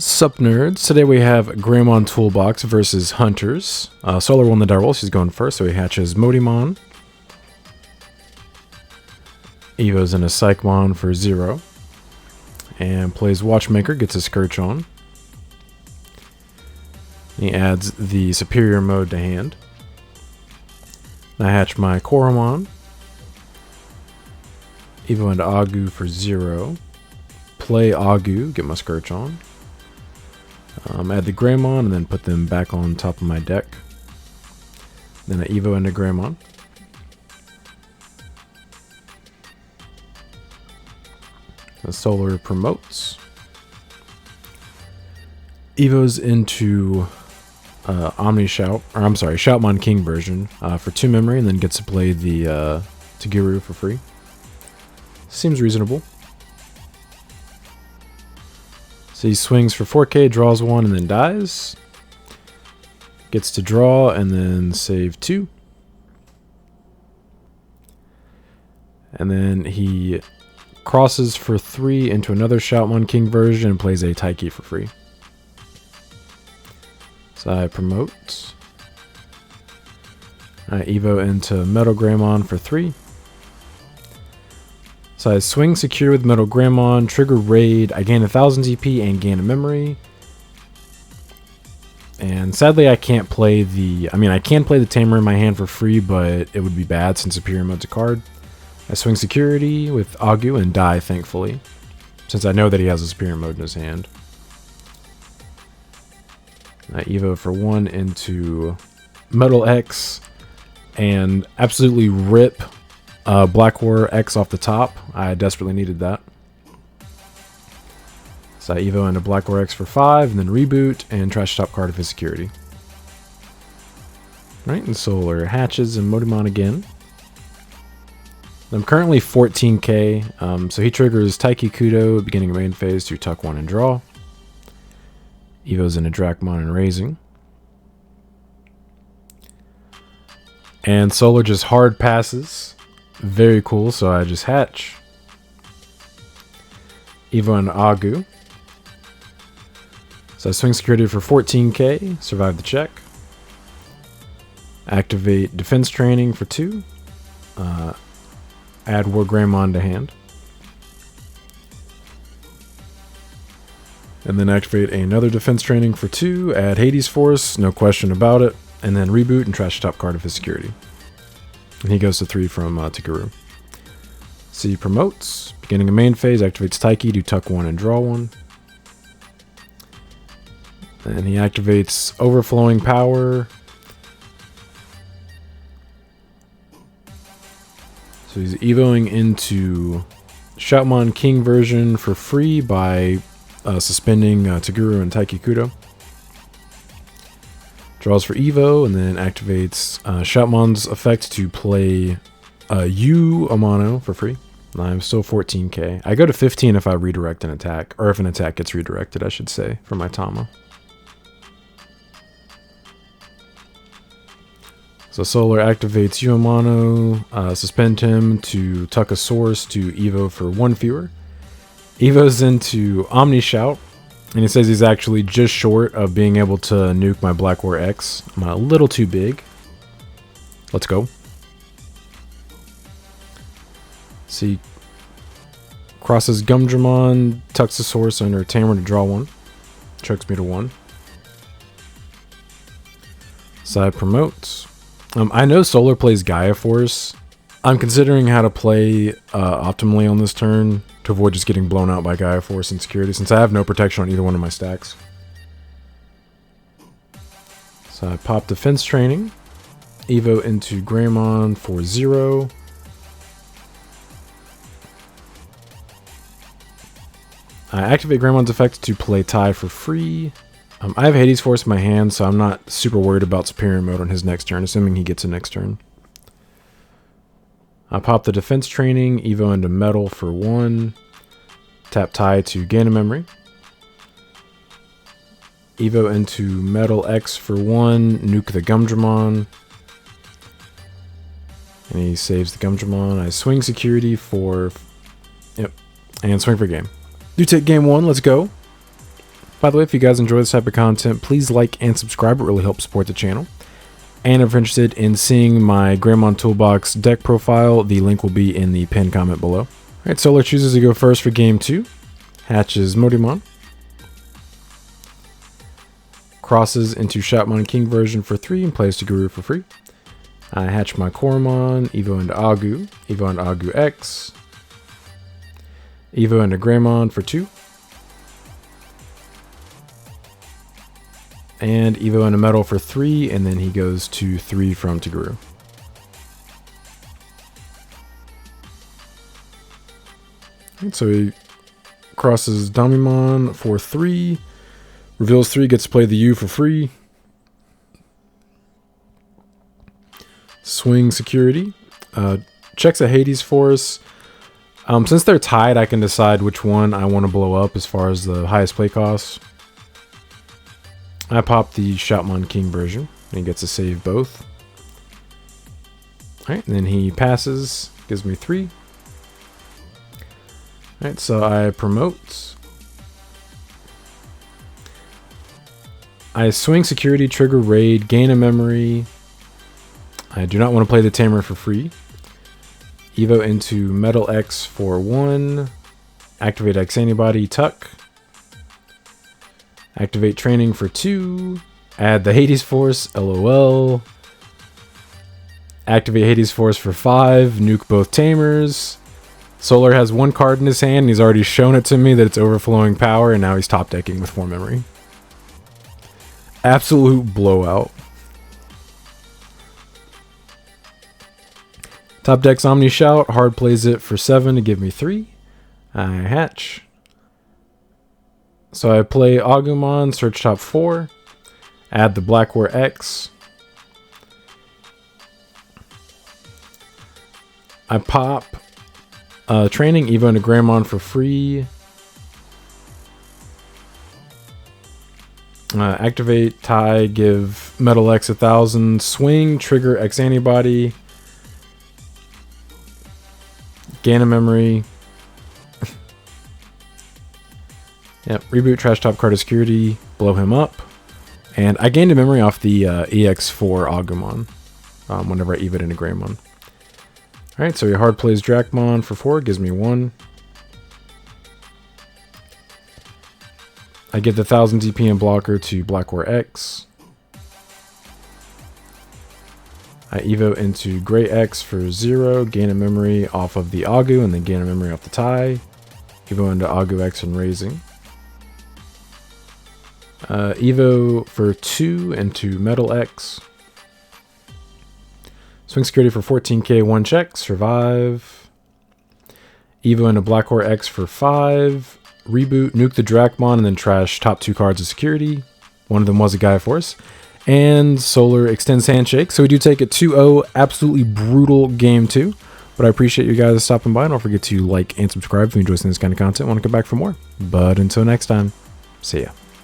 Sup nerds, today we have Greymon Toolbox versus Hunters. Solar won the die roll, she's going first, so he hatches Modimon. Evo's in a Psychmon for 0. And plays Watchmaker, gets a Scourge on. He adds the Superior mode to hand. I hatch my Koromon. Evo into Agu for 0. Play Agu, get my Scourge on. Add the Greymon and then put them back on top of my deck. Then I Evo into Greymon. The Solar promotes. Evo's into Shoutmon King version for 2 memory, and then gets to play the Toguru for free. Seems reasonable. So he swings for 4k, draws 1, and then dies. Gets to draw and then save 2. And then he crosses for 3 into another Shoutmon King version and plays a Taiki for free. So I promote. I Evo into Metal Greymon for 3. So I swing secure with Metal Greymon, trigger raid, I gain 1000 TP and gain a memory. And sadly I can't play I can play the Tamer in my hand for free, but it would be bad since Superior mode's a card. I swing security with Agu and die, thankfully, since I know that he has a Superior mode in his hand. I Evo for 1 into Metal X and absolutely rip Black War X off the top. I desperately needed that. So I Evo into Black War X for 5, and then reboot and trash top card of his security. Right, and Solar hatches and Modimon again. I'm currently 14k, so he triggers Taiki Kudo at beginning of main phase to tuck 1 and draw. Evo's into Dracmon and raising. And Solar just hard passes. Very cool, so I just hatch. Evo and Agu. So I swing security for 14k, survive the check. Activate defense training for 2. Add War Greymon to hand. And then activate another defense training for 2. Add Hades Force, no question about it. And then reboot and trash top card of his security. And he goes to 3 from Toguru. So he promotes. Beginning of main phase, activates Taiki to tuck 1 and draw 1. And he activates Overflowing Power. So he's Evoing into Shoutmon King version for free by suspending Toguru and Taiki Kudo. Draws for Evo, and then activates Shoutmon's effect to play U Amano for free. I'm still 14k. I go to 15 if I redirect an attack, or if an attack gets redirected, I should say, for my Tama. So Solar activates U Amano, suspend him to tuck a source to Evo for 1 fewer. Evo's into Omni Shout. And he says he's actually just short of being able to nuke my Black War X. I'm a little too big. Let's go. See, crosses Gumdramon, tucks the source under Tamer to draw 1. Chokes me to 1. Side promotes. I know Solar plays Gaia Force. I'm considering how to play optimally on this turn to avoid just getting blown out by Gaia Force and security, since I have no protection on either one of my stacks. So I pop defense training, Evo into Greymon for 0. I activate Greymon's effect to play Tai for free. I have Hades Force in my hand, so I'm not super worried about Superior mode on his next turn, assuming he gets a next turn. I pop the defense training, Evo into Metal for 1. Tap Tai to gain a memory. Evo into Metal X for 1. Nuke the Gumdramon. And he saves the Gumdramon. I swing security for... Yep. And swing for game. Do take game 1. Let's go. By the way, if you guys enjoy this type of content, please like and subscribe. It really helps support the channel. And if you're interested in seeing my Greymon Toolbox deck profile, the link will be in the pinned comment below. Alright, Solar chooses to go first for game 2. Hatches Modimon. Crosses into Shoutmon King version for 3 and plays to Guru for free. I hatch my Coromon, Evo into Agu, Evo into Agu X, Evo into Greymon for 2, and Evo into Metal for 3, and then he goes to 3 from Toguru. And so he crosses Damimon for 3, reveals 3, gets to play the U for free. Swing Security. Checks a Hades Force. Since they're tied, I can decide which one I want to blow up as far as the highest play cost. I pop the Shoutmon King version, and he gets to save both. Alright, and then he passes, gives me 3. Alright, so I promote. I swing Security, trigger Raid, gain a memory. I do not want to play the Tamer for free. Evo into Metal X for 1. Activate X Antibody, Tuck. Activate Training for 2. Add the Hades Force, LOL. Activate Hades Force for 5. Nuke both Tamers. Solar has 1 card in his hand, and he's already shown it to me that it's overflowing power, and now he's top decking with 4 memory. Absolute blowout. Top decks Omni Shout, hard plays it for 7 to give me 3. I hatch. So I play Agumon, search top 4. Add the Black War X. I pop Training, Evo into Greymon for free. Activate, tie, give Metal X 1000. Swing, trigger X Antibody. Gain a memory. Yep, reboot trash top card of security, blow him up. And I gained a memory off the EX4 Agumon whenever I EVO'd into Greymon. Alright, so he hard plays Dracmon for 4, gives me 1. I give the 1000 DP and blocker to Black War X. I Evo into Grey X for 0, gain a memory off of the Agu, and then gain a memory off the tie. Evo into Agu X and Raising. Evo for 2 into Metal X. Swing Security for 14k, 1 check, survive. Evo into Black War X for 5. Reboot, nuke the Dracmon, and then trash top 2 cards of security. One of them was a Gaia Force. And Solar extends Handshake. So we do take it 2-0. Absolutely brutal game 2. But I appreciate you guys stopping by. And don't forget to like and subscribe if you enjoy seeing this kind of content. Want to come back for more. But until next time, see ya.